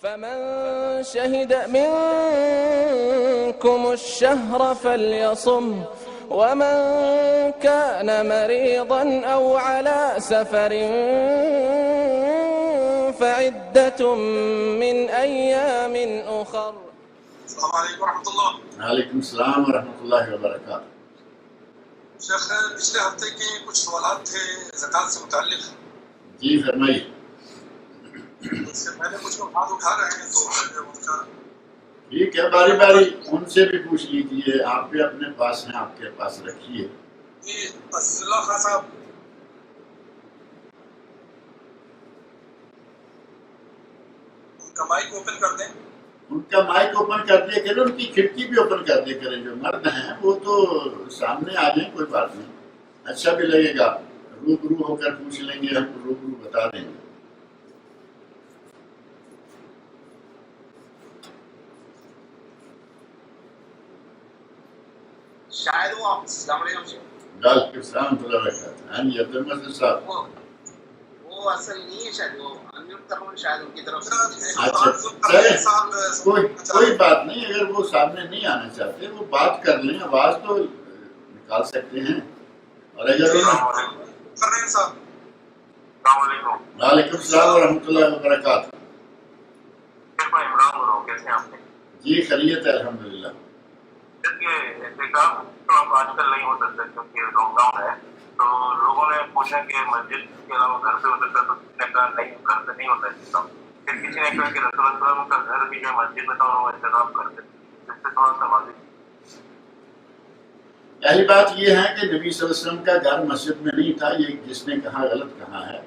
فمن شهد منكم الشهر فليصم ومن كان مريضا أو على سفر فعدة من أيام أخر. السلام علیکم ورحمۃ اللہ. وعلیکم السلام ورحمۃ اللہ وبرکاتہ. شیخ پچھلے ہفتے کے کچھ سوالات تھے زکوٰۃ سے متعلق. جی فرمائیے. اس سے پہلے کچھ لوگ ہاتھ اٹھا رہے ہیں تو ان کا ٹھیک ہے باری باری ان سے بھی پوچھ لیجیے. آپ بھی اپنے پاس ہیں, آپ کے پاس رکھیے. یہ عزیز اللہ خان صاحب ان کا مائک اوپن کر دیں. ان کا مائک اوپن کر دیا کریں, ان کی کھڑکی بھی اوپن کر دیا کریں. جو مرد ہیں وہ تو سامنے آ جائیں, کوئی بات نہیں, اچھا بھی لگے گا. روبرو ہو کر پوچھ لیں گے, ہم روبرو بتا دیں گے. شاید وہ السلام علیکم جی. وعلیکم السلام ورحمۃ اللہ وبرکاتہ. ہاں جی عبد المجید صاحب. وہ اصل نہیں ہے شاید, وہ انمیوٹ کر رہا ہوں شاید ان کی طرف سے. اچھا کوئی بات نہیں, اگر وہ سامنے نہیں آنا چاہتے وہ بات کر لیں, آواز تو نکال سکتے ہیں. اور اگر کر رہے ہیں صاحب. السلام علیکم. وعلیکم السلام ورحمۃ اللہ وبرکاتہ. عمران بولو, کیسے ہیں آپ؟ جی خیریت ہے الحمدللہ. دیکھیے اعتکاف تو اب آج کل نہیں ہو سکتا کیونکہ لاک ڈاؤن ہے, تو لوگوں نے پوچھا کہ مسجد کے علاوہ گھر سے ہو سکتا ہے, تو کسی نے کہا نہیں گھر سے نہیں ہوتا اعتکاف. پھر کسی نے کہا کہ رسول اللہ صلی اللہ علیہ وسلم کا گھر بھی جو مسجد میں تھا وہ اعتکاف کرتے تھے. اس سے تھوڑا سا واضح. پہلی بات یہ ہے کہ نبی صلی اللہ علیہ وسلم کا گھر مسجد میں نہیں تھا. یہ جس نے کہا غلط کہا ہے.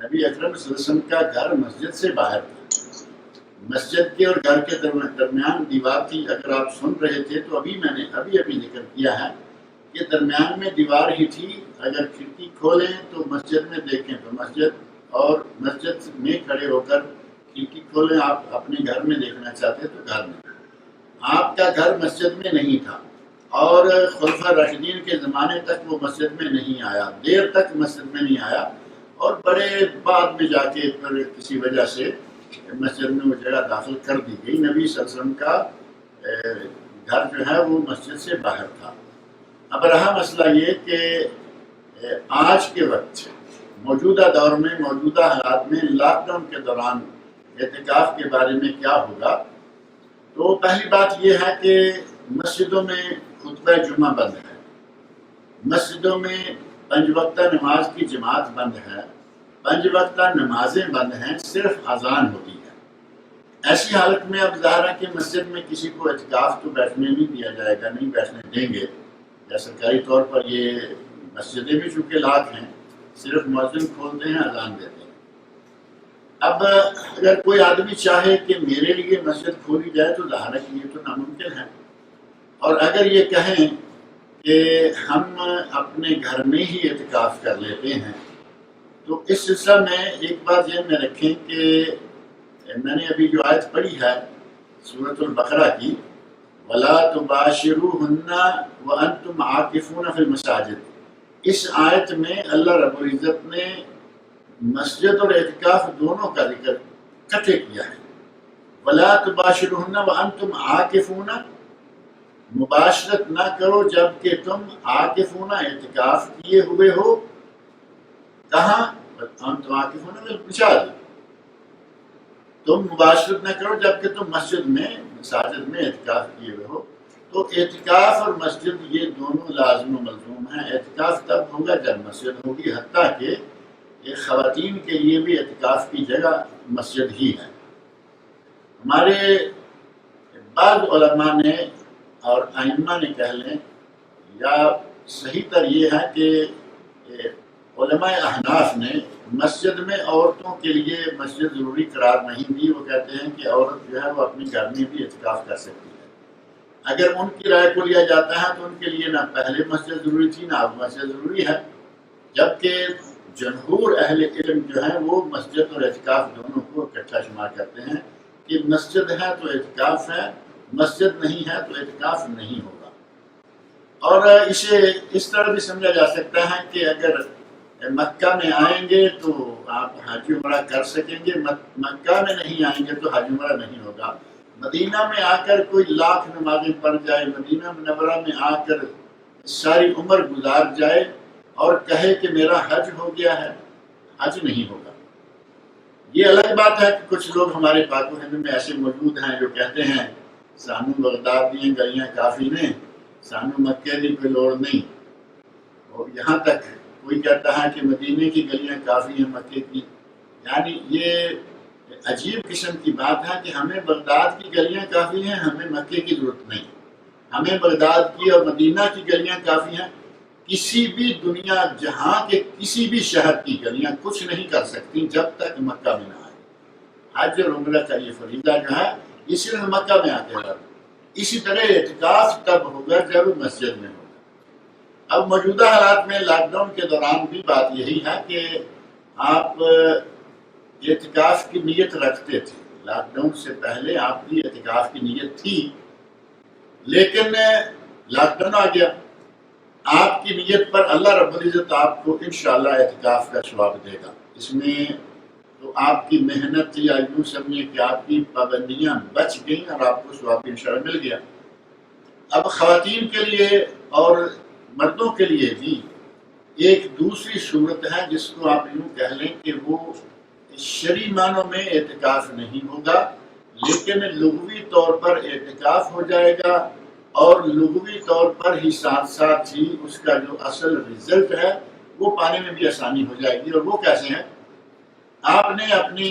نبی اکرم صلی اللہ علیہ وسلم کا گھر مسجد سے باہر تھا. مسجد کے اور گھر کے درمیان دیوار تھی. اگر آپ سن رہے تھے تو میں نے ابھی ذکر کیا ہے کہ درمیان میں دیوار ہی تھی. اگر کھڑکی کھولیں تو مسجد میں دیکھیں تو مسجد, اور مسجد میں کھڑے ہو کر کھڑکی کھولیں, آپ اپنے گھر میں دیکھنا چاہتے تو گھر میں. آپ کا گھر مسجد میں نہیں تھا, اور خلفاء راشدین کے زمانے تک وہ مسجد میں نہیں آیا, دیر تک مسجد میں نہیں آیا, اور بڑے بعد میں جا کے پھر کسی وجہ سے مسجد میں وہ جگہ داخل کر دی گئی. نبی صلی اللہ علیہ وسلم کا گھر جو ہے وہ مسجد سے باہر تھا. اب رہا مسئلہ یہ کہ آج کے وقت موجودہ دور میں, موجودہ حالات میں, لاک ڈاؤن کے دوران اعتکاف کے بارے میں کیا ہوگا. تو پہلی بات یہ ہے کہ مسجدوں میں خطبہ جمعہ بند ہے, مسجدوں میں 5 وقتہ نماز کی جماعت بند ہے, 5 وقتہ نمازیں بند ہیں, صرف اذان ہوتی ہے. ایسی حالت میں اب ظاہر ہے کہ مسجد میں کسی کو اعتکاف تو بیٹھنے نہیں دیا جائے گا, نہیں بیٹھنے دیں گے. یا سرکاری طور پر یہ مسجدیں بھی چونکہ لاک ہیں, صرف مؤذن کھولتے ہیں, اذان دیتے ہیں. اب اگر کوئی آدمی چاہے کہ میرے لیے مسجد کھولی جائے تو ظاہر ہے کہ یہ تو ناممکن ہے. اور اگر یہ کہیں کہ ہم اپنے گھر میں ہی اعتکاف کر لیتے ہیں, تو اس سلسلہ میں ایک بات ذہن میں رکھیں کہ میں نے ابھی جو آیت پڑھی ہے سورۃ البقرہ کی, وَلَا تُبَاشِرُوهُنَّ وَأَنْتُمْ عَاكِفُونَ فِي الْمَسَاجِدِ, اس آیت میں اللہ رب العزت نے مسجد اور اعتکاف دونوں کا ذکر اکٹھے کیا ہے. وَلَا تُبَاشِرُوهُنَّ وَأَنْتُمْ عَاكِفُونَ, مباشرت نہ کرو جب کہ تم عاکفون اعتکاف کیے ہوئے ہو. کہاں؟ انتم عاکفون بالمساجد, تم مباشرت نہ کرو جب کہ تم مسجد میں, مساجد میں اعتکاف کیے ہوئے ہو. تو اعتکاف اور مسجد یہ دونوں لازم و ملزوم ہیں. اعتکاف تب ہوگا جب مسجد ہوگی, حتیٰ کہ خواتین کے لیے بھی اعتکاف کی جگہ مسجد ہی ہے. ہمارے بعض علماء نے اور ائمہ نے کہہ لیں, یا صحیح تر یہ ہے کہ علماء احناف نے مسجد میں عورتوں کے لیے مسجد ضروری قرار نہیں دی. وہ کہتے ہیں کہ عورت جو ہے وہ اپنے گھر میں بھی اعتکاف کر سکتی ہے. اگر ان کی رائے کو لیا جاتا ہے تو ان کے لیے نہ پہلے مسجد ضروری تھی نہ اب مسجد ضروری ہے, جبکہ جمہور اہل علم جو ہیں وہ مسجد اور اعتکاف دونوں کو اکٹھا شمار کرتے ہیں کہ مسجد ہے تو اعتکاف ہے, مسجد نہیں ہے تو اعتکاف نہیں ہوگا. اور اسے اس طرح بھی سمجھا جا سکتا ہے کہ اگر مکہ میں آئیں گے تو آپ حج عمرہ کر سکیں گے، مکہ میں نہیں آئیں گے تو حج عمرہ نہیں ہوگا۔ مدینہ میں آ کر کوئی لاکھ نمازیں پڑھ جائے، مدینہ منورہ میں آ کر ساری عمر گزار جائے اور کہے کہ میرا حج ہو گیا ہے، حج نہیں ہوگا۔ یہ الگ بات ہے کہ کچھ لوگ ہمارے پاک و ہند میں ایسے موجود ہیں جو کہتے ہیں سانو بغداد دیا گلیاں کافی نے، سانو مکے کی کوئی لوڑ نہیں، اور یہاں تک کوئی کہتا ہے کہ مدینے کی گلیاں کافی ہیں مکے کی۔ یعنی یہ عجیب قسم کی بات ہے کہ ہمیں بغداد کی گلیاں کافی ہیں، ہمیں مکے کی ضرورت نہیں، ہمیں بغداد کی اور مدینہ کی گلیاں کافی ہیں۔ کسی بھی دنیا جہاں کے کسی بھی شہر کی گلیاں کچھ نہیں کر سکتی جب تک مکہ میں نہ آئے۔ حج اور عمرہ کا یہ فریضہ جو ہے یہ صرف مکہ میں آتے ہیں۔ اسی طرح اعتکاف تب ہوگا جب مسجد میں ہوگا۔ اب موجودہ حالات میں لاک ڈاؤن کے دوران بھی بات یہی ہے کہ آپ اعتکاف کی نیت رکھتے تھے، لاک ڈاؤن سے پہلے آپ کی اعتکاف کی نیت تھی، لیکن لاک ڈاؤن آ گیا، آپ کی نیت پر اللہ رب العزت آپ کو انشاءاللہ اعتکاف کا ثواب دے گا۔ اس میں تو آپ کی محنت یا یوں سمجھے کہ آپ کی پابندیاں بچ گئیں اور آپ کو ثواب انشاءاللہ مل گیا۔ اب خواتین کے لیے اور مردوں کے لیے بھی ایک دوسری صورت ہے جس کو آپ یوں کہہ لیں کہ وہ شرعی معنوں میں اعتکاف نہیں ہوگا، لیکن لغوی طور پر اعتکاف ہو جائے گا، اور لغوی طور پر ہی ساتھ ساتھ ہی اس کا جو اصل رزلٹ ہے وہ پانے میں بھی آسانی ہو جائے گی۔ اور وہ کیسے ہیں؟ آپ نے اپنی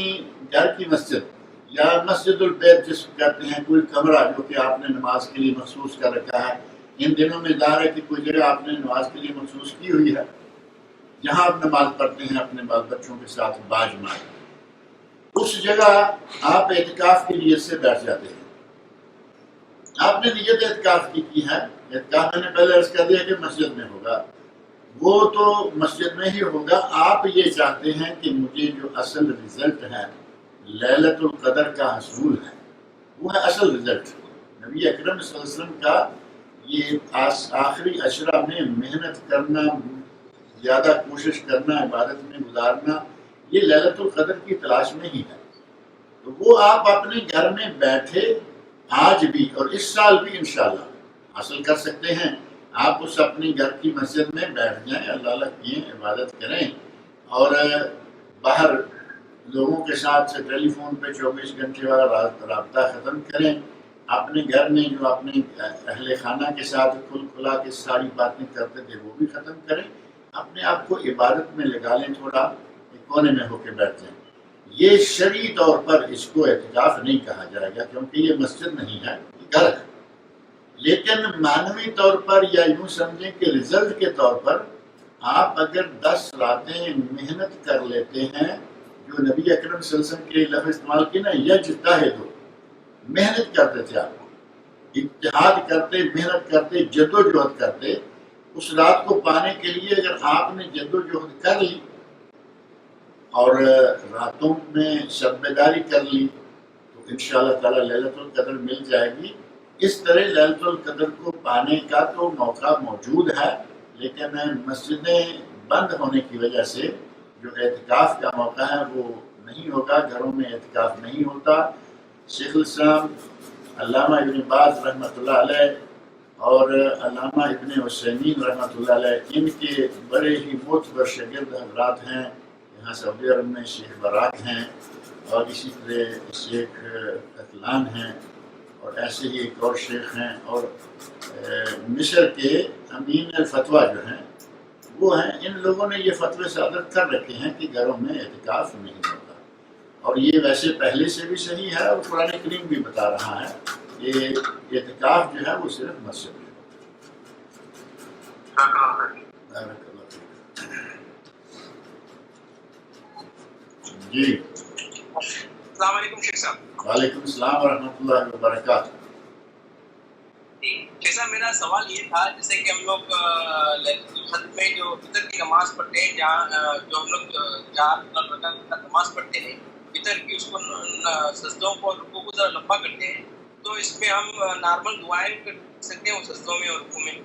گھر کی مسجد یا مسجد البیت جس کو کہتے ہیں، کوئی کمرہ جو کہ آپ نے نماز کے لیے مخصوص کر رکھا ہے، ان دنوں میں ظاہر ہے کہ کوئی جگہ آپ نے نماز کے لیے مخصوص کی ہوئی ہے جہاں آپ نماز پڑھتے ہیں اپنے بال بچوں کے ساتھ باجماع، اس جگہ آپ اعتکاف کی نیت سے بیٹھ جاتے ہیں۔ آپ نے نیت اعتکاف کی ہے، اعتکاف میں نے پہلے عرض کر دیا کہ مسجد میں ہوگا، وہ تو مسجد میں ہی ہوگا۔ آپ یہ چاہتے ہیں کہ مجھے جو اصل رزلٹ ہے لیلۃ القدر کا حصول ہے، وہ ہے اصل رزلٹ۔ نبی اکرم صلی اللہ علیہ وسلم کا یہ آخری عشرہ میں محنت کرنا، زیادہ کوشش کرنا، عبادت میں گزارنا، یہ لیلۃ القدر کی تلاش میں ہی ہے۔ تو وہ آپ اپنے گھر میں بیٹھے آج بھی اور اس سال بھی انشاءاللہ حاصل کر سکتے ہیں۔ آپ اس اپنی گھر کی مسجد میں بیٹھ جائیں، اللہ اللہ کیے، عبادت کریں، اور باہر لوگوں کے ساتھ ٹیلی فون پہ 24 گھنٹے والا رابطہ ختم کریں۔ اپنے گھر میں جو اپنے اہل خانہ کے ساتھ کھل کھلا کے ساری باتیں کرتے تھے وہ بھی ختم کریں، اپنے آپ کو عبادت میں لگا لیں، تھوڑا ایک کونے میں ہو کے بیٹھ جائیں۔ یہ شرعی طور پر اس کو اعتکاف نہیں کہا جائے گا کیونکہ یہ مسجد نہیں ہے، یہ گھر ہے۔ لیکن معنوی طور پر یا یوں سمجھیں کہ رزلٹ کے طور پر آپ اگر 10 راتیں محنت کر لیتے ہیں، جو نبی اکرم صلی اللہ علیہ وسلم کے لفظ استعمال کی نا، یجتہدوا، محنت کرتے تھے، آپ اتحاد کرتے، محنت کرتے، جد و جہد کرتے، اس رات کو پانے کے لیے اگر آپ نے جد و جہد کر لی اور راتوں میں شب بیداری کر لی تو انشاءاللہ تعالی لیلۃ القدر مل جائے گی۔ اس طرح لیلۃ القدر کو پانے کا تو موقع موجود ہے، لیکن مسجدیں بند ہونے کی وجہ سے جو اعتکاف کا موقع ہے وہ نہیں ہوگا، گھروں میں اعتکاف نہیں ہوتا۔ شیخ الاسلام علامہ ابن باز رحمۃ اللہ علیہ اور علامہ ابن عثیمین رحمۃ اللہ علیہ، ان کے بڑے ہی معتبر شاگرد حضرات ہیں یہاں سعودی عرب میں، شیخ براک ہیں، اور اسی طرح شیخ اطلان ہیں، اور ایسے ہی ایک اور شیخ ہیں، اور مصر کے امین الفتویٰ جو ہیں وہ ہیں۔ ان لوگوں نے یہ فتوے صادر کر رکھے ہیں کہ گھروں میں اعتکاف نہیں ہوتا، اور یہ ویسے پہلے سے بھی صحیح ہے، اور قرآن کریم بھی بتا رہا ہے کہ اعتکاف جو ہے وہ صرف مسجد میں ہوتا ہے۔ جی السلام علیکم شیخ صاحب۔ وعلیکم السلام ورحمۃ اللہ وبرکاتہ۔ جی شیخ صاحب، میرا سوال یہ تھا، جیسے کہ ہم لوگ خط میں جو فطر کی نماز پڑھتے ہیں، جہاں جو ہم لوگ 4 رکعت کا نماز پڑھتے ہیں فطر کی، اس کو سجدوں کو اور رکوع کو ذرا لمبا کرتے ہیں، تو اس میں ہم نارمل دعائیں کر سکتے ہیں وہ سجدوں میں اور رکوع میں؟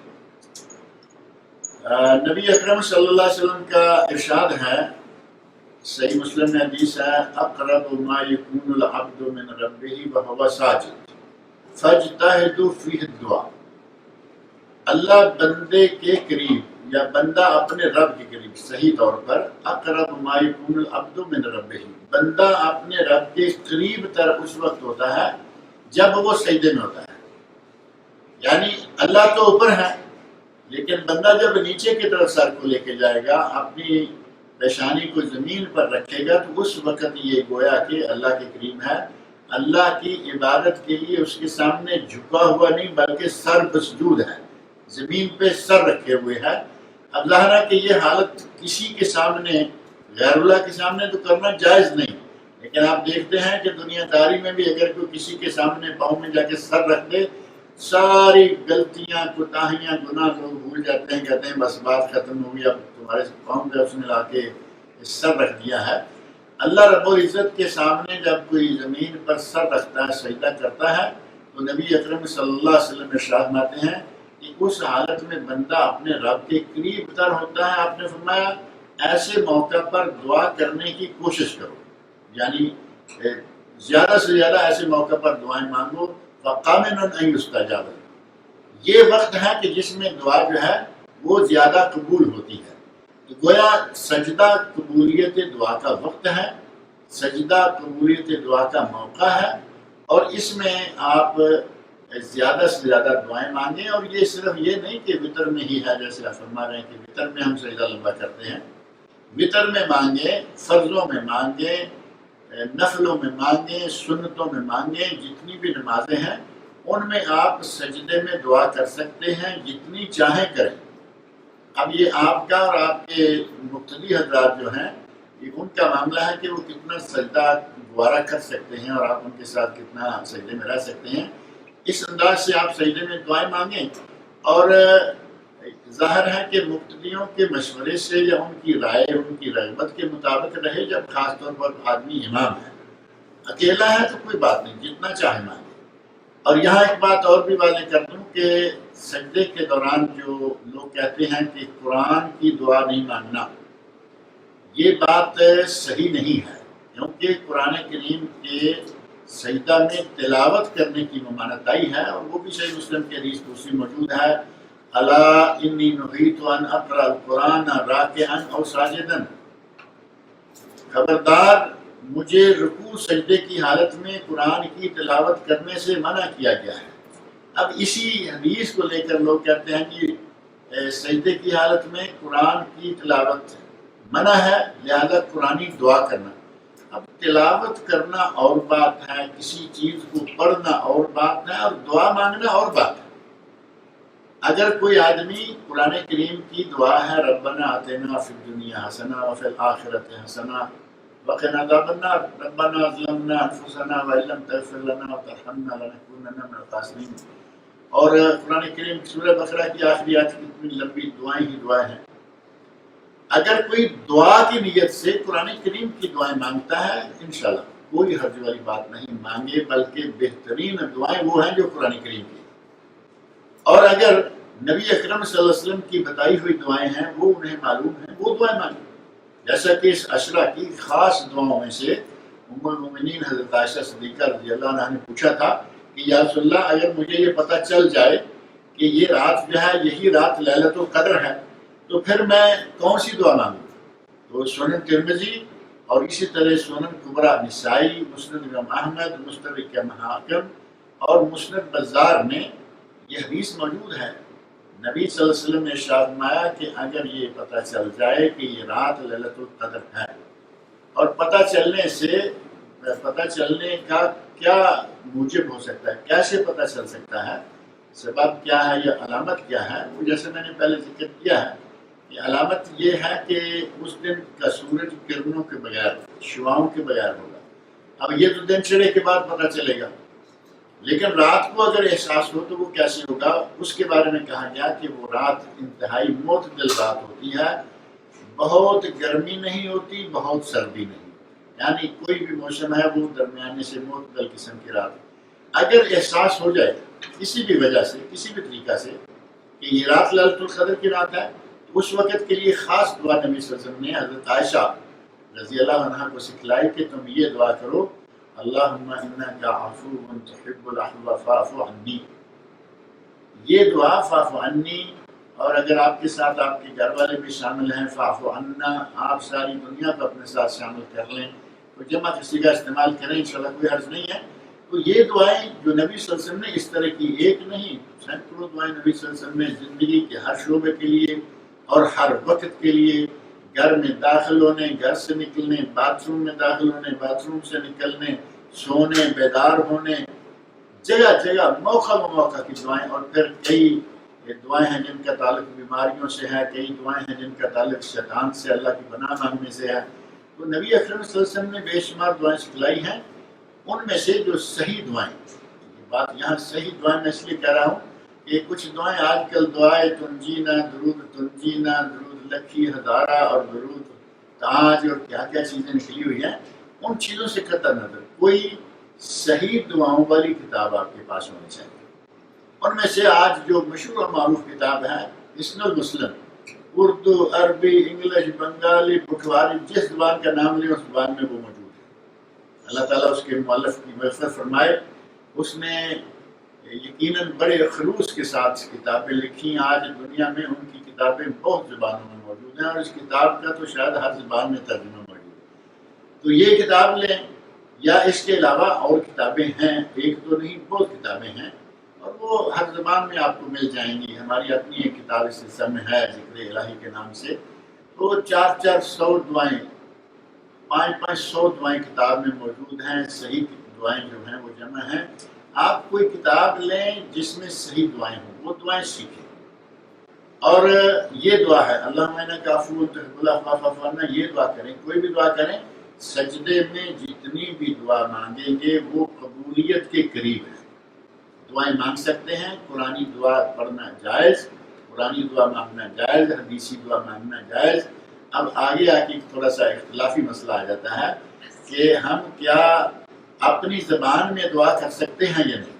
نبی اکرم صلی اللہ علیہ وسلم کا ارشاد ہے، صحیح مسلم میں حدیث ہے، اقرب ما یکون العبد من ربہ وہو ساجد فاجتہدوا فیہ الدعاء۔ اللہ بندے کے قریب یا بندہ اپنے رب کے قریب، صحیح طور پر اقرب ما یکون العبد من ربہ، بندہ اپنے رب کے قریب تر اس وقت ہوتا ہے جب وہ سجدے میں ہوتا ہے۔ یعنی اللہ تو اوپر ہے، لیکن بندہ جب نیچے کی طرف سر کو لے کے جائے گا، اپنی پیشانی کو زمین پر رکھے گا، تو اس وقت یہ گویا کہ اللہ کے قریب ہے۔ اللہ کی عبادت کے لیے اس کے سامنے جھکا ہوا نہیں بلکہ سر بسجود ہے، زمین پہ سر رکھے ہوئے ہے۔ اب ظاہر ہے کہ یہ حالت کسی کے سامنے، غیر اللہ کے سامنے تو کرنا جائز نہیں، لیکن آپ دیکھتے ہیں کہ دنیا داری میں بھی اگر کوئی کسی کے سامنے پاؤں میں جا کے سر رکھ دے، ساری غلطیاں، کوتاہیاں، گناہ لوگ بھول جاتے ہیں، کہتے ہیں بس بات ختم ہو گئی، اب تمہارے پاؤں پہ اس نے لا کے سر رکھ دیا ہے۔ اللہ رب العزت کے سامنے جب کوئی زمین پر سر رکھتا ہے، سجدہ کرتا ہے، تو نبی اکرم صلی اللہ علیہ وسلم ارشاد فرماتے ہیں کہ اس حالت میں بندہ اپنے رب کے قریب تر ہوتا ہے۔ آپ نے فرمایا ایسے موقع پر دعا کرنے کی کوشش کرو، یعنی زیادہ سے زیادہ ایسے موقع پر دعائیں مانگو۔ فَقَامِنٌ أَن يُسْتَجَابَ، یہ وقت ہے کہ جس میں دعا جو ہے وہ زیادہ قبول ہوتی ہے۔ تو گویا سجدہ قبولیت دعا کا وقت ہے، سجدہ قبولیت دعا کا موقع ہے، اور اس میں آپ زیادہ سے زیادہ دعائیں مانگیں۔ اور یہ صرف یہ نہیں کہ وطر میں ہی ہے، جیسے آپ فرما رہے ہیں کہ وطر میں ہم سجدہ لمبا کرتے ہیں، وطر میں مانگیں، فرضوں میں مانگیں، نفلوں میں مانگیں، سنتوں میں مانگیں، جتنی بھی نمازیں ہیں ان میں آپ سجدے میں دعا کر سکتے ہیں، جتنی چاہیں کریں۔ اب یہ آپ کا اور آپ کے مقتدی حضرات جو ہیں، یہ ان کا معاملہ ہے کہ وہ کتنا سجدہ دوبارہ کر سکتے ہیں اور آپ ان کے ساتھ کتنا سجدے میں رہ سکتے ہیں۔ اس انداز سے آپ سجدے میں دعائیں مانگیں، اور ظاہر ہے کہ مقتدیوں کے مشورے سے یا ان کی رائے، ان کی رغبت کے مطابق رہے، جب خاص طور پر آدمی امام ہے، اکیلا ہے تو کوئی بات نہیں، جتنا چاہے مانگے۔ اور یہاں ایک بات اور بھی واضح کر دوں کہ سجدے کے دوران جو لوگ کہتے ہیں کہ قرآن کی دعا نہیں مانگنا، یہ بات صحیح نہیں ہے، کیونکہ قرآن کریم کے سجدہ میں تلاوت کرنے کی ممانعت آئی ہے، اور وہ بھی صحیح مسلم کی حدیث دوسری موجود ہے، الا انی نہیت ان اقرأ القرآن راکعا او ساجدا، خبردار مجھے رکوع سجدے کی حالت میں قرآن کی تلاوت کرنے سے منع کیا گیا ہے۔ اب اسی حدیث کو لے کر لوگ کہتے ہیں کہ سجدے کی حالت میں قرآن کی تلاوت منع ہے، لہذا قرآنی دعا کرنا۔ اب تلاوت کرنا اور بات ہے، کسی چیز کو پڑھنا اور بات ہے، اور دعا مانگنا اور بات ہے۔ اگر کوئی آدمی قرآن کریم کی دعا ہے ربنا آتنا فی الدنیا حسنہ وفی الآخرۃ حسنہ وقنا عذاب النار ربنا ظلمنا انفسنا وان لم تغفر لنا وترحمنا لنکونن من الخاسرین، اور قرآن کریم سورہ بقرہ کی آخری آیت اتنی لمبی دعائیں ہی دعائیں ہیں۔ اگر کوئی دعا کی نیت سے قرآن کریم کی دعائیں مانگتا ہے، انشاءاللہ کوئی حرج والی بات نہیں، مانگے، بلکہ بہترین دعائیں وہ ہیں جو قرآن کریم کی۔ اور اگر نبی اکرم صلی اللہ علیہ وسلم کی بتائی ہوئی دعائیں ہیں وہ انہیں معلوم ہیں، وہ دعائیں مانگیں، جیسا کہ اس عشرہ کی خاص دعاؤں میں سے ام المومنین حضرت عائشہ صدیقہ رضی اللہ عنہا نے پوچھا تھا کہ یا رسول اللہ اگر مجھے یہ پتہ چل جائے کہ یہ رات جو ہے یہی رات لیلۃ القدر ہے تو پھر میں کون سی دعا مانگوں؟ تو سنن ترمذی اور اسی طرح سنن کبریٰ نسائی، مسند امام احمد، مستدرک حاکم اور مسند بزار میں یہ حدیث موجود ہے۔ نبی صلی اللہ علیہ وسلم نے ارشاد فرمایا کہ اگر یہ پتہ چل جائے کہ یہ رات لیلۃ القدر ہے، اور پتہ چلنے کا کیا موجب ہو سکتا ہے، کیسے پتہ چل سکتا ہے، سبب کیا ہے یا علامت کیا ہے، وہ جیسے میں نے پہلے ذکر کیا ہے کہ علامت یہ ہے کہ اس دن کا سورج کرنوں کے بغیر، شعاؤں کے بغیر ہوگا۔ اب یہ تو دن چڑھے کے بعد پتہ چلے گا، لیکن رات کو اگر احساس ہو تو وہ کیسے ہوگا؟ اس کے بارے میں کہا گیا کہ وہ رات انتہائی معتدل رات ہوتی ہے، بہت گرمی نہیں ہوتی، بہت سردی نہیں، یعنی کوئی بھی موسم ہے وہ درمیانے سے معتدل قسم کی رات۔ اگر احساس ہو جائے کسی بھی وجہ سے، کسی بھی طریقہ سے کہ یہ رات لیلۃ القدر کی رات ہے، اس وقت کے لیے خاص دعا نبی صلی اللہ علیہ وسلم نے حضرت عائشہ رضی اللہ عنہا کو سکھلائی کہ تم یہ دعا کرو اللہم انک عفو تحب العفو فاعف عنی. یہ دعا فاعف عنی، اور اگر آپ کے ساتھ آپ کے گھر والے بھی شامل ہیں فاعف عنا، آپ ساری دنیا کو اپنے ساتھ شامل کر لیں، تو جمع کسی کا استعمال کریں، انشاءاللہ کوئی حرج نہیں ہے. تو یہ دعائیں جو نبی صلی اللہ علیہ وسلم نے اس طرح کی ایک نہیں سینکڑوں دعائیں نبی صلی اللہ علیہ وسلم نے زندگی کے ہر شعبے کے لیے اور ہر وقت کے لیے، گھر میں داخل ہونے، گھر سے نکلنے، باتھ روم میں داخل ہونے، باتھ روم سے نکلنے، سونے، بیدار ہونے، جگہ جگہ موقع موقع کی دعائیں. اور پھر کئی دعائیں ہیں جن کا تعلق بیماریوں سے ہے، کئی دعائیں ہیں جن کا تعلق شیطان سے، اللہ کی پناہ مانگنے سے ہے. تو نبی اکرم صلی اللہ علیہ وسلم نے بے شمار دعائیں سکھلائی ہیں. ان میں سے جو صحیح دعائیں، بات یہاں صحیح دعائیں میں اس لیے کہہ رہا ہوں کہ کچھ دعائیں آج کل دعائے تنجینا، درود لکھی ہزارہ اور درود تاج اور کیا کیا چیزیں نکلی ہوئی ہیں، ان چیزوں سے قطع نظر کوئی صحیح دعاؤں والی کتاب آپ کے پاس ہونی چاہیے. ان میں سے آج جو مشہور و معروف کتاب ہے حسن المسلم، اردو، عربی، انگلش، بنگالی، بخاری، جس زبان کا نام لیں اس زبان میں وہ موجود ہے. اللہ تعالیٰ اس کے مؤلف کی مغفرت فرمائے. اس نے یقیناً بڑے خلوص کے ساتھ کتابیں لکھی. آج دنیا میں ان کی کتابیں بہت زبانوں میں موجود ہیں، اور اس کتاب کا تو شاید ہر زبان میں ترجمہ موجود ہے. تو یہ کتاب لیں، یا اس کے علاوہ اور کتابیں ہیں، ایک تو نہیں بہت کتابیں ہیں، اور وہ ہر زبان میں آپ کو مل جائیں گی. ہماری اپنی ایک کتاب اس سلسلے میں ہے ذکر الہی کے نام سے. تو 400 دعائیں، 500 دعائیں کتاب میں موجود ہیں. صحیح دعائیں جو ہیں وہ جمع ہیں. آپ کوئی کتاب لیں جس میں صحیح دعائیں ہوں، وہ دعائیں سیکھیں. اور یہ دعا ہے اللہم انک عفو تحب العفو فاعف عنا، یہ دعا کریں. کوئی بھی دعا کریں، سجدے میں جتنی بھی دعا مانگیں گے وہ قبولیت کے قریب ہے. دعائیں مانگ سکتے ہیں، قرآنی دعا پڑھنا جائز، قرآنی دعا مانگنا جائز، حدیثی دعا مانگنا جائز. اب آگے آ کے تھوڑا سا اختلافی مسئلہ آ جاتا ہے کہ ہم کیا اپنی زبان میں دعا کر سکتے ہیں یا نہیں.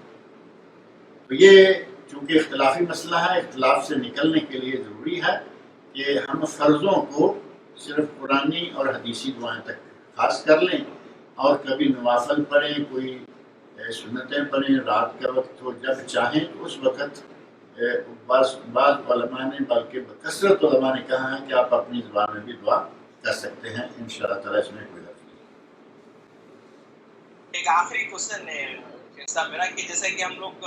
تو یہ چونکہ اختلافی مسئلہ ہے، اختلاف سے نکلنے کے لیے ضروری ہے کہ ہم فرضوں کو صرف قرآنی اور حدیثی دعائیں تک خاص کر لیں، اور کبھی نوافل پڑھیں، کوئی سنتیں پڑھیں، رات کا وقت ہو جب چاہیں تو اس وقت. بعض علماء نے، بلکہ بکثرت علماء نے کہا ہے کہ آپ اپنی زبان میں بھی دعا کر سکتے ہیں. انشاءاللہ تعالیٰ اس میں کوئی حرج نہیں. ایک آخری کوشچن ہے صاحب میرا، کہ جیسے کہ ہم لوگ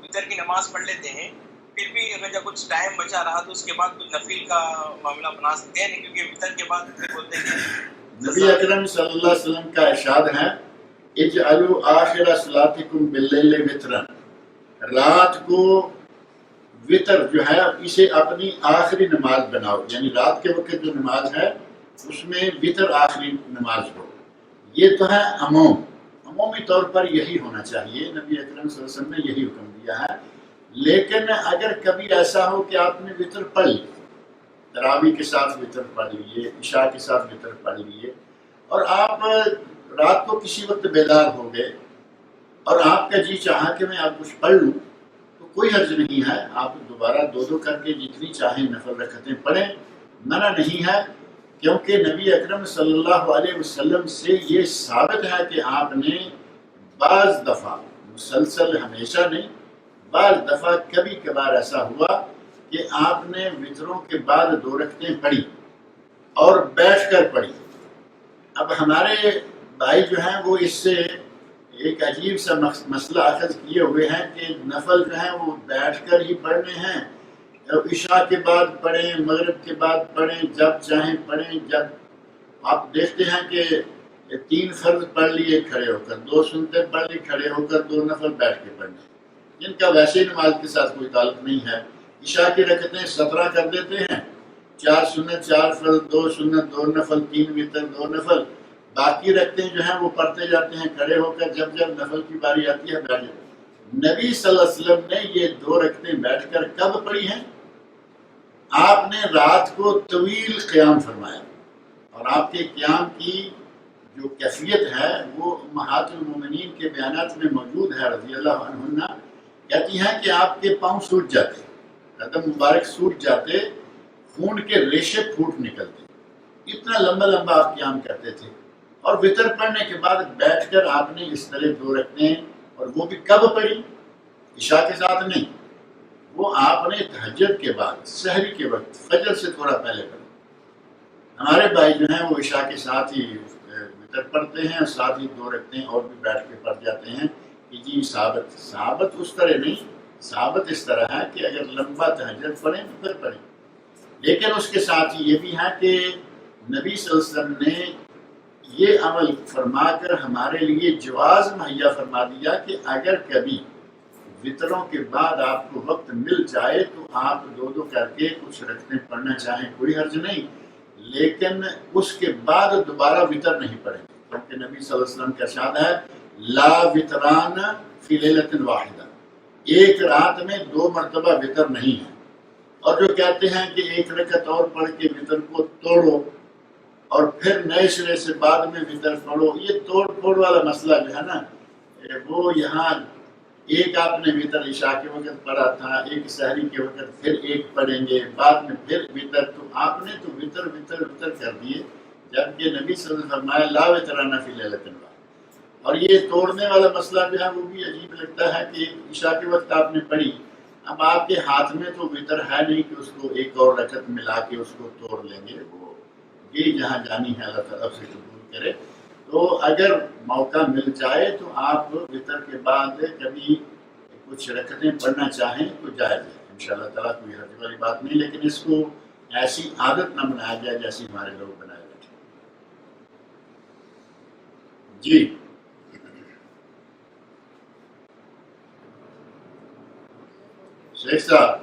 وتر کی نماز پڑھ لیتے ہیں، پھر بھی اگر جب کچھ ٹائم بچا رہا تو اس کے بعد کچھ نفل کا معاملہ بنا سکتے ہیں، کیونکہ وتر کے بعد بولتے ہیں نبی اکرم صلی اللہ علیہ وسلم کا ارشاد ہے اجعلوا آخر صلاتکم باللیل وترا، رات کو وطر جو ہے اسے اپنی آخری نماز بناؤ. یعنی رات کے وقت جو نماز ہے اس میں وطر آخری نماز ہو. یہ تو ہے عمومی طور پر یہی ہونا چاہیے. نبی اکرم صلی اللہ علیہ وسلم نے یہی حکم دیا ہے. لیکن اگر کبھی ایسا ہو کہ آپ نے وطر پڑھ لی، تراویح کے ساتھ وطر پڑھ لیے، عشاء کے ساتھ وطر پڑھ لیے، اور آپ رات کو کسی وقت بیدار ہو گئے اور آپ کا جی چاہا کہ میں آپ کچھ پڑھ لوں، تو کوئی حرج نہیں ہے. آپ دوبارہ دو کر کے جتنی چاہیں نفل رکعتیں پڑھیں، منع نہیں ہے. کیونکہ نبی اکرم صلی اللہ علیہ وسلم سے یہ ثابت ہے کہ آپ نے بعض دفعہ، مسلسل ہمیشہ نہیں، بعض دفعہ کبھی کبھار ایسا ہوا کہ آپ نے وطروں کے بعد 2 رکعتیں پڑھی اور بیٹھ کر پڑھی. اب ہمارے بھائی جو ہیں وہ اس سے ایک عجیب سا مسئلہ اخذ کیے ہوئے ہیں کہ نفل جو ہیں وہ بیٹھ کر ہی پڑھنے ہیں، عشاء کے بعد پڑھیں، مغرب کے بعد پڑھیں، جب چاہیں پڑھیں. جب آپ دیکھتے ہیں کہ 3 فرض پڑھ لیے کھڑے ہو کر، 2 سنتیں پڑھ لی کھڑے ہو کر، 2 نفل بیٹھ کے پڑھنے، جن کا ویسے نماز کے ساتھ کوئی تعلق نہیں ہے. عشاء کی رکعتیں 17 کر دیتے ہیں، 4 سنت 4 فرض، 2 سنت 2 نفل، 3 وتر 2 نفل. باقی رکھتے جو ہیں وہ پڑھتے جاتے ہیں کھڑے ہو کر، جب جب نفل کی باری آتی ہے بیٹھ جاتے. نبی صلی اللہ علیہ وسلم نے یہ 2 رکعتیں بیٹھ کر کب پڑھی ہیں؟ آپ نے رات کو طویل قیام فرمایا، اور آپ کے قیام کی جو کیفیت ہے وہ امہات المومنین کے بیانات میں موجود ہے رضی اللہ عنہن. کہتی ہیں کہ آپ کے پاؤں سوٹ جاتے، قدم مبارک سوٹ جاتے، خون کے ریشے پھوٹ نکلتے. اتنا لمبا لمبا آپ قیام کرتے تھے. اور وطر پڑھنے کے بعد بیٹھ کر آپ نے اس طرح 2 رکعتیں، اور وہ بھی کب پڑھی؟ عشاء کے ساتھ نہیں، وہ آپ نے تہجد کے بعد سحری کے وقت فجر سے تھوڑا پہلے پڑھی. ہمارے بھائی جو ہیں وہ عشاء کے ساتھ ہی وطر پڑھتے ہیں اور ساتھ ہی 2 رکعتیں اور بھی بیٹھ کے پڑھ جاتے ہیں کہ جی ثابت اس طرح نہیں. ثابت اس طرح ہے کہ اگر لمبا تہجد پڑھیں تو پھر پڑھیں، لیکن اس کے ساتھ یہ بھی ہے کہ نبی صلی اللہ علیہ وسلم نے یہ عمل فرما کر ہمارے لیے جواز مہیا فرما دیا کہ اگر کبھی وطروں کے بعد آپ کو وقت مل جائے تو آپ 2 کر کے کچھ رکھتے پڑھنا چاہیں، کوئی حرج نہیں، لیکن اس کے بعد دوبارہ وطر نہیں پڑھیں گے، کیونکہ نبی صلی اللہ علیہ وسلم کا ارشاد ہے لا وطران فی لیلۃ واحدہ، ایک رات میں 2 مرتبہ وطر نہیں ہے. اور جو کہتے ہیں کہ 1 رکعت اور پڑھ کے وطر کو توڑو اور پھر نئے سرے سے بعد میں وطر پڑھو، یہ توڑ پھوڑ والا مسئلہ جو ہے نا، وہ یہاں ایک آپ نے وطر عشاء کے وقت پڑھا تھا، ایک سحری کے وقت پھر ایک پڑھیں گے، بعد میں پھر وطر، تو آپ نے تو وطر کر دیے، جبکہ نبی صلی اللہ علیہ وسلم نے فرمایا لا وطران فی لیلۃ واحدہ. اور یہ توڑنے والا مسئلہ جو ہے وہ بھی عجیب لگتا ہے کہ عشاء کے وقت آپ نے پڑھی، اب آپ کے ہاتھ میں تو وطر ہے نہیں کہ اس کو ایک اور رکعت ملا کے اس کو توڑ لیں گے. وہ یہ جہاں جانی ہے اللہ تعالیٰ سے قبول کرے. تو اگر موقع مل جائے تو آپ وطر کے بعد کبھی کچھ رکعتیں پڑھنا چاہیں تو جائز ہے، انشاءاللہ تعالیٰ کوئی حرج والی بات نہیں، لیکن اس کو ایسی عادت نہ بنایا جائے جیسی ہمارے لوگ بنائے بیٹھے. جی شیخ صاحب.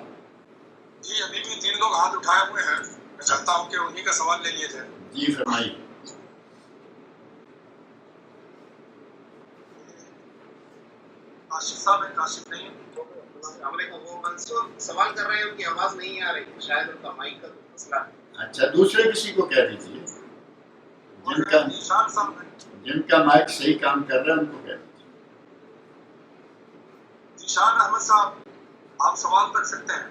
جی ابھی بھی 3 لوگ ہاتھ اٹھائے ہوئے ہیں، میں چاہتا ہوں کہ انہی کا سوال لے لیے جائے. جی فرمائیے. کاشف صاحب ہے، کاشف نہیں. السلام علیکم. وہ منصور سوال کر رہے ہیں، ان کی آواز نہیں آ رہی، شاید ان کا مائک کا مسئلہ ہے. اچھا دوسرے کسی کو کہہ دیجیے ذیشان صاحب ہیں. جن کا مائک صحیح کام کر رہا ہے ان کو کہہ دیجیے. ذیشان احمد صاحب آپ سوال کر سکتے ہیں.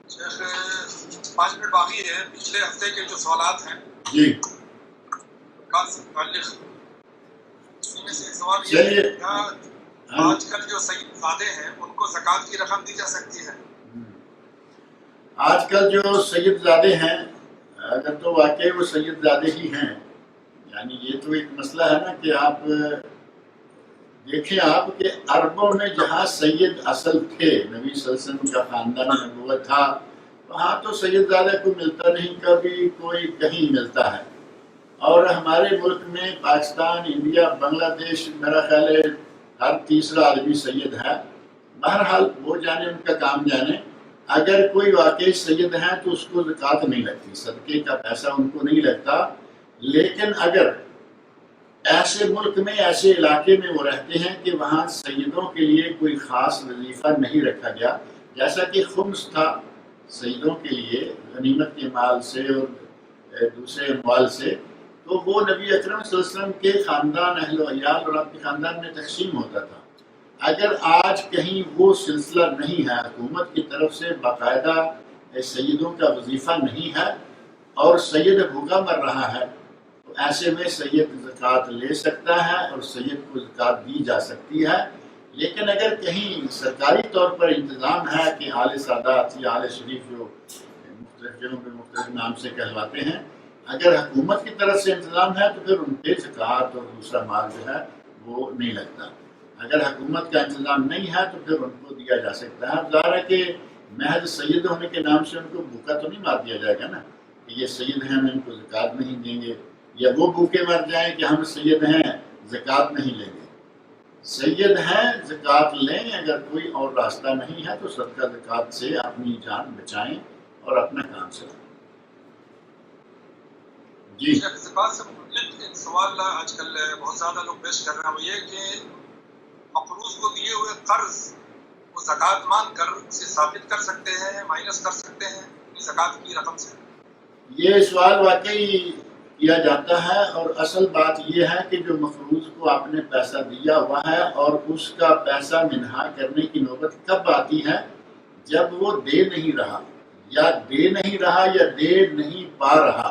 شیخ 5 منٹ باقی ہے. پچھلے ہفتے کے جو سوالات ہیں جی سے متعلق، اس میں سے ایک سوال یہ ہے کہ آج کل جو سید زادے ہیں ان کو زکوٰۃ کی رقم دی جا سکتی ہے؟ آج کل جو سید زادے ہیں اگر تو واقعی وہ سید زادے ہی ہیں، یعنی یہ تو ایک مسئلہ ہے نا کہ آپ دیکھیں آپ کہ عربوں میں جہاں سید اصل تھے، نبی صلی اللہ علیہ وسلم کا خاندان نبوت تھا، وہاں تو سید زادہ کو ملتا نہیں، کبھی کوئی کہیں ملتا ہے. اور ہمارے ملک میں پاکستان، انڈیا، بنگلہ دیش، میرا خیال ہے ہر تیسرا آدمی سید ہے. بہرحال وہ جانے، ان کا کام جانے. اگر کوئی واقعی سید ہے تو اس کو زکوٰۃ نہیں لگتی، صدقے کا پیسہ ان کو نہیں لگتا. لیکن اگر ایسے ملک میں، ایسے علاقے میں وہ رہتے ہیں کہ وہاں سیدوں کے لیے کوئی خاص وظیفہ نہیں رکھا گیا، جیسا کہ خمس تھا سیدوں کے لیے غنیمت کے مال سے اور دوسرے اموال سے، تو وہ نبی اکرم صلی اللہ علیہ وسلم کے خاندان، اہل و عیال اور آپ کے خاندان میں تقسیم ہوتا تھا. اگر آج کہیں وہ سلسلہ نہیں ہے، حکومت کی طرف سے باقاعدہ سیدوں کا وظیفہ نہیں ہے اور سید بھوکا مر رہا ہے، تو ایسے میں سید زکوٰۃ لے سکتا ہے اور سید کو زکوٰۃ دی جا سکتی ہے. لیکن اگر کہیں سرکاری طور پر انتظام ہے کہ آل سادات یا آل شریف جو مختلف جگہوں پہ مختلف نام سے کہلواتے ہیں، اگر حکومت کی طرف سے انتظام ہے تو پھر ان پہ زکوٰۃ اور دوسرا مال جو ہے وہ نہیں لگتا. اگر حکومت کا انتظام نہیں ہے تو پھر ان کو دیا جا سکتا ہے. ظاہر ہے کہ محض سید ہونے کے نام سے ان کو بھوکا تو نہیں مار دیا جائے گا نا کہ یہ سید ہیں ہم ان کو زکوٰۃ نہیں دیں گے، یا وہ بھوکے مر جائیں کہ ہم سید ہیں زکوٰۃ نہیں لیں گے. سید ہیں زکوٰۃ لیں، اگر کوئی اور راستہ نہیں ہے تو صدقہ زکوٰۃ سے اپنی جان بچائیں اور اپنا کام چلائیں. جی زکوٰۃ سے متعلق ایک سوال آج کل بہت زیادہ لوگ پیش کر رہے ہیں، وہ یہ کہ مقروض کو دیے ہوئے قرض وہ زکوٰۃ مان کر اسے ثابت کر سکتے ہیں، مائنس کر سکتے ہیں زکوٰۃ کی رقم سے؟ یہ سوال واقعی کیا جاتا ہے، اور اصل بات یہ ہے کہ جو مقروض کو آپ نے پیسہ دیا ہوا ہے اور اس کا پیسہ منہا کرنے کی نوبت کب آتی ہے؟ جب وہ دے نہیں رہا یا دے نہیں پا رہا۔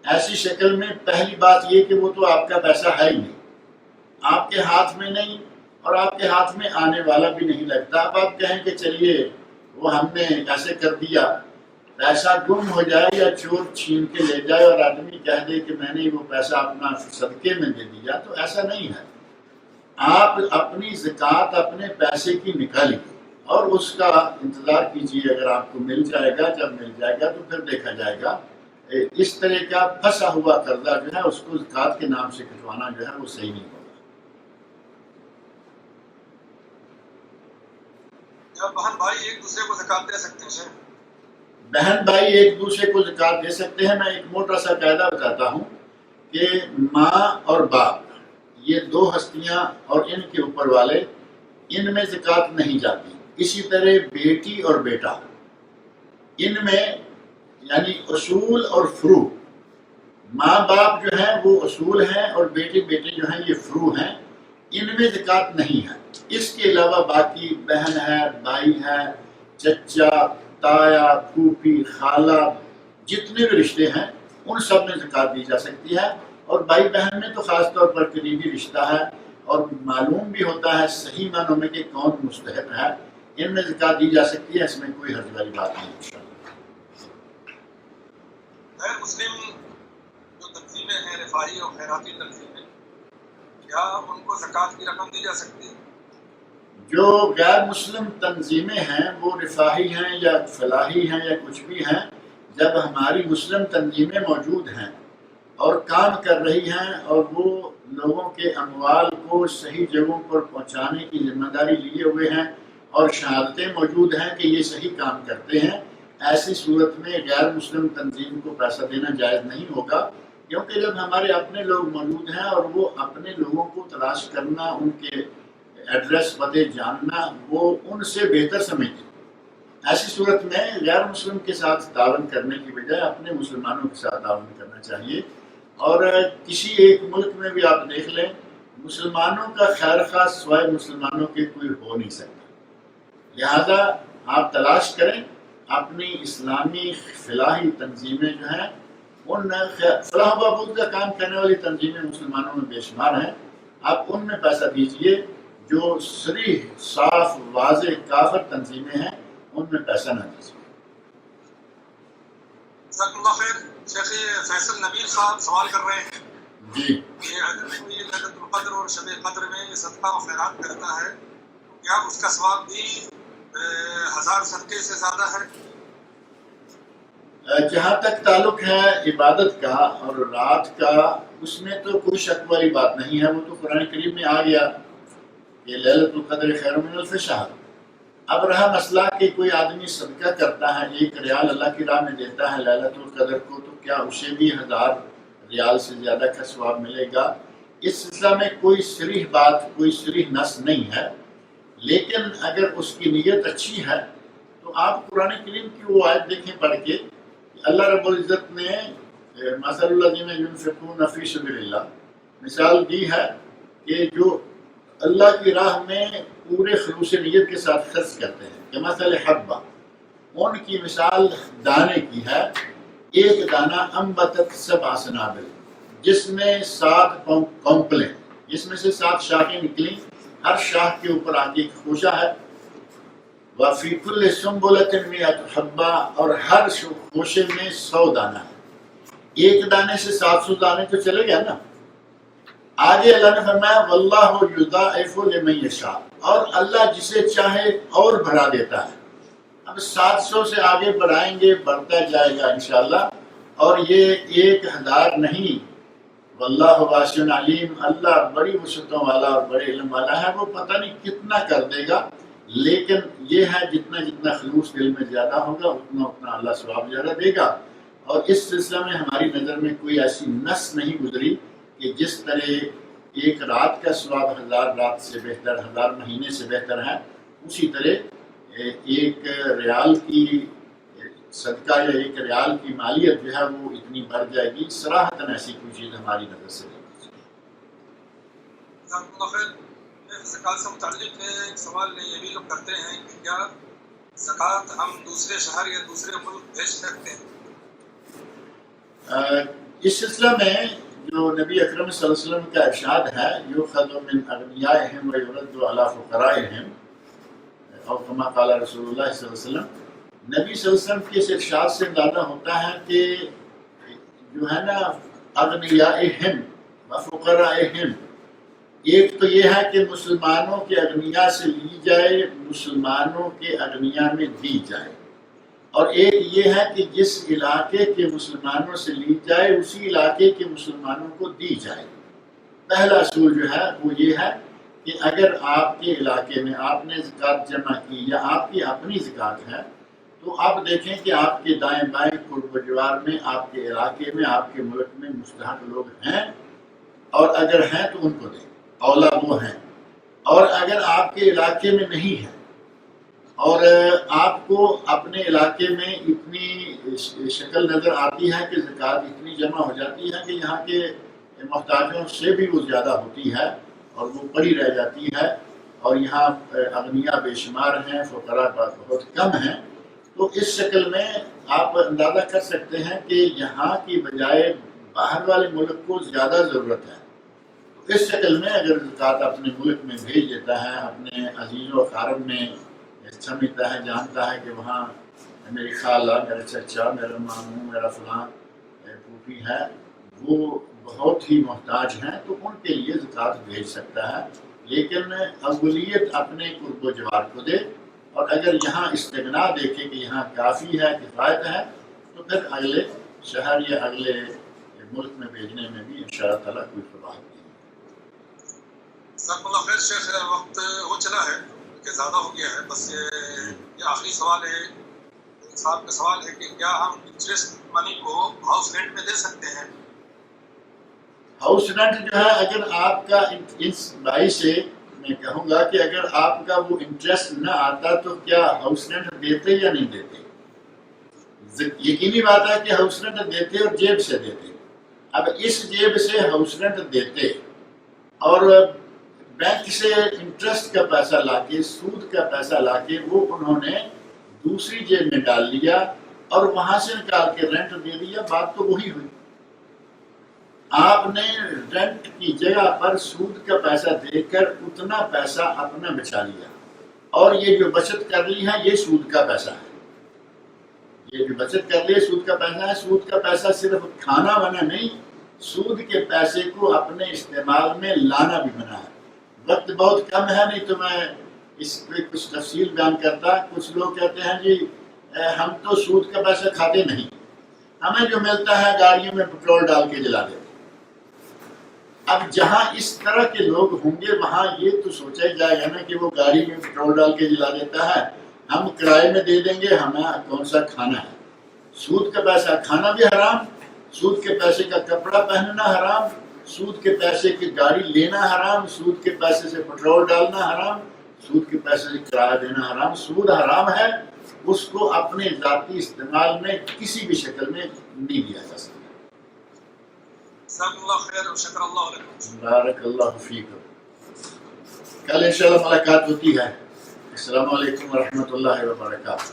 ایسی شکل میں پہلی بات یہ کہ وہ تو آپ کا پیسہ ہے ہی نہیں، آپ کے ہاتھ میں نہیں، اور آپ کے ہاتھ میں آنے والا بھی نہیں لگتا۔ اب آپ کہیں کہ چلیے وہ ہم نے ایسے کر دیا، پیسہ گم ہو جائے یا چور چھین کے لے جائے اور آدمی کہہ دے کہ میں نے وہ پیسہ اپنا صدقے میں دے دیا، تو ایسا نہیں ہے۔ آپ اپنی زکوٰۃ اپنے پیسے کی نکالیے اور اس کا انتظار کیجیے، اگر آپ کو مل جائے گا، جب مل جائے گا تو پھر دیکھا جائے گا۔ اس طرح کا پھنسا ہوا قرضہ جو ہے اس کو زکوٰۃ کے نام سے کٹوانا جو ہے وہ صحیح نہیں ہوگا۔ بہن بھائی ایک دوسرے کو زکوٰۃ دے سکتے ہیں؟ بہن بھائی ایک دوسرے کو زکوٰۃ دے سکتے ہیں۔ میں ایک موٹا سا قاعدہ بتاتا ہوں کہ ماں اور باپ یہ دو ہستیاں اور ان کے اوپر والے، ان میں زکوٰۃ نہیں جاتی۔ اسی طرح بیٹی اور بیٹا، ان میں یعنی اصول اور فروع، ماں باپ جو ہیں وہ اصول ہیں اور بیٹے جو ہیں یہ فروع ہیں، ان میں زکوٰۃ نہیں ہے۔ اس کے علاوہ باقی بہن ہے، بھائی ہے، چچا، تایا، پھوپھی، خالہ، جتنے بھی رشتے ہیں ان سب میں زکوٰۃ دی جا سکتی ہے۔ اور بھائی بہن میں تو خاص طور پر قریبی رشتہ ہے اور معلوم بھی ہوتا ہے صحیح معنوں میں کہ کون مستحق ہے، ان میں زکوٰۃ دی جا سکتی ہے، اس میں کوئی حرج والی بات نہیں انشاءاللہ۔ غیر مسلم جو تنظیمیں ہیں، رفاہی اور خیراتی تنظیمیں، کیا ان کو زکوٰۃ کی رقم دی جا سکتی ہے؟ جو غیر مسلم تنظیمیں ہیں وہ رفاہی ہیں یا فلاحی ہیں یا کچھ بھی ہیں، جب ہماری مسلم تنظیمیں موجود ہیں اور کام کر رہی ہیں اور وہ لوگوں کے اموال کو صحیح جگہوں پر پہنچانے کی ذمہ داری لیے ہوئے ہیں اور شہادتیں موجود ہیں کہ یہ صحیح کام کرتے ہیں، ایسی صورت میں غیر مسلم تنظیم کو پیسہ دینا جائز نہیں ہوگا، کیونکہ جب ہمارے اپنے لوگ موجود ہیں اور وہ اپنے لوگوں کو تلاش کرنا، ان کے ایڈریس پتے جاننا وہ ان سے بہتر سمجھتے، ایسی صورت میں غیر مسلم کے ساتھ تعاون کرنے کی بجائے اپنے مسلمانوں کے ساتھ تعاون کرنا چاہیے۔ اور کسی ایک ملک میں بھی آپ دیکھ لیں، مسلمانوں کا خیر خواہ سوائے مسلمانوں کے کوئی ہو نہیں سکتا، لہذا آپ تلاش کریں اپنی اسلامی فلاحی تنظیمیں جو ہیں، ان فلاح و بہبود کا کام کرنے والی تنظیمیں مسلمانوں میں بے شمار ہیں، آپ ان میں پیسہ دیجئے۔ جو صریح صاف واضح کافر تنظیمیں ہیں ان میں پیسہ نہ دیجیے۔ جزاک اللہ خیر۔ شیخ فیصل نبیل صاحب سوال کر رہے ہیں جی، کہ اگر کوئی لیلۃ القدر اور شب قدر میں صدقہ و خیرات کرتا ہے تو کیا اس کا ثواب بھی 1000 صدقے سے زیادہ ہے؟ جہاں تک تعلق ہے عبادت کا اور رات کا، اس میں تو کوئی شک والی بات نہیں ہے، وہ تو قرآن کریم میں آ گیا کہ لیلۃ القدر خیر من الف شہر۔ اب رہا مسئلہ کہ کوئی آدمی صدقہ کرتا ہے، 1 ریال اللہ کی راہ میں دیتا ہے لیلۃ القدر کو، تو کیا اسے بھی 1000 ریال سے زیادہ کا ثواب ملے گا؟ اس سلسلہ میں کوئی صریح بات، کوئی صریح نص نہیں ہے، لیکن اگر اس کی نیت اچھی ہے تو آپ قرآن کریم کی وہ آیت دیکھیں پڑھ کے، اللہ رب العزت نے مثل الذین ینفقون فی سبیل اللہ مثال دی ہے کہ جو اللہ کی راہ میں پورے خلوص نیت کے ساتھ خرچ کرتے ہیں، کہ مثل حبہ، ان کی مثال دانے کی ہے، ایک دانہ انبتت 7 سنابل، جس میں 7 کونپلیں، جس میں سے 7 شاخیں نکلیں، ہر شاخ کے اوپر آ کے ایک خوشہ ہے، وَفِي كُلِّ سُنبُلَةٍ مِّئَةُ حَبَّةٍ، اور ہر خوشے میں 100 دانہ ہے، ایک دانے سے 700 دانے تو چلے گئے نا۔ آگے اللہ نے فرمایا وَاللَّهُ يُضَاعِفُ لِمَن يَشَاءُ، اور اللہ جسے چاہے اور بڑھا دیتا ہے۔ اب 700 سے آگے بڑھائیں گے، بڑھتا جائے گا انشاءاللہ، اور یہ 1000 نہیں، واللہ واسع علیم، اللہ بڑی وسعتوں والا اور بڑے علم والا ہے، وہ پتہ نہیں کتنا کر دے گا، لیکن یہ ہے جتنا خلوص دل میں زیادہ ہوگا اتنا اللہ ثواب زیادہ دے گا۔ اور اس سلسلہ میں ہماری نظر میں کوئی ایسی نص نہیں گزری کہ جس طرح ایک رات کا ثواب 1000 رات سے بہتر، 1000 مہینے سے بہتر ہے، اسی طرح 1 ریال کی صدقہ یا ایک ریال کی مالیت جو ہے وہ اتنی بڑھ جائے گی، صراحتاً ایسی کوئی چیز ہماری نظر سے نہیں۔ زکوٰۃ سے متعلق ایک سوال یہ بھی لوگ کرتے ہیں کہ کیا زکوٰۃ ہم دوسرے شہر یا دوسرے ملک بھیج سکتے ہیں؟ اس سلسلہ میں جو نبی اکرم صلی اللہ علیہ وسلم کا ارشاد ہے، یؤخذ من اغنیائہم ویرد علی فقرائہم، اور کما قال رسول اللہ صلی اللہ علیہ وسلم، نبی صلی اللہ علیہ وسلم کے اس ارشاد سے اندازہ ہوتا ہے کہ جو ہے نا اغنیائہم وفقرائہم، ایک تو یہ ہے کہ مسلمانوں کے اغنیاء سے لی جائے، مسلمانوں کے اغنیاء میں دی جائے، اور ایک یہ ہے کہ جس علاقے کے مسلمانوں سے لی جائے اسی علاقے کے مسلمانوں کو دی جائے۔ پہلا اصول جو ہے وہ یہ ہے کہ اگر آپ کے علاقے میں آپ نے زکوٰۃ جمع کی یا آپ کی اپنی زکوٰۃ ہے تو آپ دیکھیں کہ آپ کے دائیں بائیں قرب و جوار میں، آپ کے علاقے میں، آپ کے ملک میں مستحق لوگ ہیں، اور اگر ہیں تو ان کو دیں، اولا وہ ہیں۔ اور اگر آپ کے علاقے میں نہیں ہے اور آپ کو اپنے علاقے میں اتنی شکل نظر آتی ہے کہ زکوٰۃ اتنی جمع ہو جاتی ہے کہ یہاں کے محتاجوں سے بھی وہ زیادہ ہوتی ہے اور وہ پڑی رہ جاتی ہے، اور یہاں اغنیاء بے شمار ہیں، فقراء بہت کم ہیں، تو اس شکل میں آپ اندازہ کر سکتے ہیں کہ یہاں کی بجائے باہر والے ملک کو زیادہ ضرورت ہے۔ اس شکل میں اگر زکوٰۃ اپنے ملک میں بھیج دیتا ہے، اپنے عزیز و اقارب میں سمجھتا ہے، جانتا ہے کہ وہاں میری خالہ، میرا چچا، میرا ماموں، میرا فلاں پھوپھی ہے، وہ بہت ہی محتاج ہیں، تو ان کے لیے زکوٰۃ بھیج سکتا ہے، لیکن اولیت اپنے قرب و جوار کو دے، اور اگر یہاں استغنا دیکھے کہ یہاں کافی ہے، کفایت ہے، تو پھر اگلے شہر یا اگلے ملک میں بھیجنے میں بھی انشاءاللہ تعالیٰ کوئی پرواہ نہیں۔ جزاک اللہ خیر شیخ، وقت ہو چلا ہے کہ زیادہ ہو گیا ہے، بس یہ آخری سوال ہے، صاحب کا سوال ہے کہ کیا ہم انٹرسٹ منی کو ہاؤس رینٹ میں دے سکتے ہیں؟ ہاؤس رینٹ جو ہے، اگر آپ کا اس بھائی سے میں کہوں گا کہ اگر آپ کا وہ انٹرسٹ نہ آتا تو کیا ہاؤس رینٹ دیتے یا نہیں دیتے؟ یقینی بات ہے کہ ہاؤس رینٹ دیتے اور جیب سے دیتے۔ اب اس جیب سے ہاؤس رینٹ دیتے اور بینک سے انٹرسٹ کا پیسہ لا کے، سود کا پیسہ لا کے وہ انہوں نے دوسری جیب میں ڈال لیا اور وہاں سے نکال کے رینٹ دے دیا، بات تو وہی ہوئی۔ آپ نے رینٹ کی جگہ پر سود کا پیسہ دے کر اتنا پیسہ اپنا بچا لیا، اور یہ جو بچت کر لی ہے یہ سود کا پیسہ ہے۔ یہ جو بچت کر لی سود کا پیسہ ہے۔ سود کا پیسہ صرف کھانا بنا نہیں، سود کے پیسے کو اپنے استعمال میں لانا بھی بنا ہے۔ وقت بہت کم ہے، نہیں تو میں اس پہ کچھ تفصیل بیان کرتا۔ کچھ لوگ کہتے ہیں جی ہم تو سود کا پیسہ کھاتے نہیں، ہمیں جو ملتا ہے گاڑیوں میں پٹرول ڈال کے جلا دیتے۔ اب جہاں اس طرح کے لوگ ہوں گے وہاں یہ تو سوچا ہی جائے گا نا کہ وہ گاڑی میں پٹرول ڈال کے جلا دیتا ہے، ہم کرائے میں دے دیں گے، ہمیں کون سا کھانا ہے۔ سود کا پیسہ کھانا بھی حرام، سود کے پیسے کا کپڑا پہننا حرام، سود کے پیسے کی گاڑی لینا حرام، سود کے پیسے سے پٹرول ڈالنا حرام، سود کے پیسے سے کرایہ دینا حرام۔ سود حرام ہے، اس کو اپنے ذاتی استعمال میں کسی بھی شکل میں نہیں دیا جا سکتا۔ جزاک اللہ خیر و شکر اللہ علیکم۔ بارک اللہ فیکم۔ کل انشاءاللہ ملاقات ہوتی ہے۔ السلام علیکم ورحمۃ اللہ وبرکاتہ۔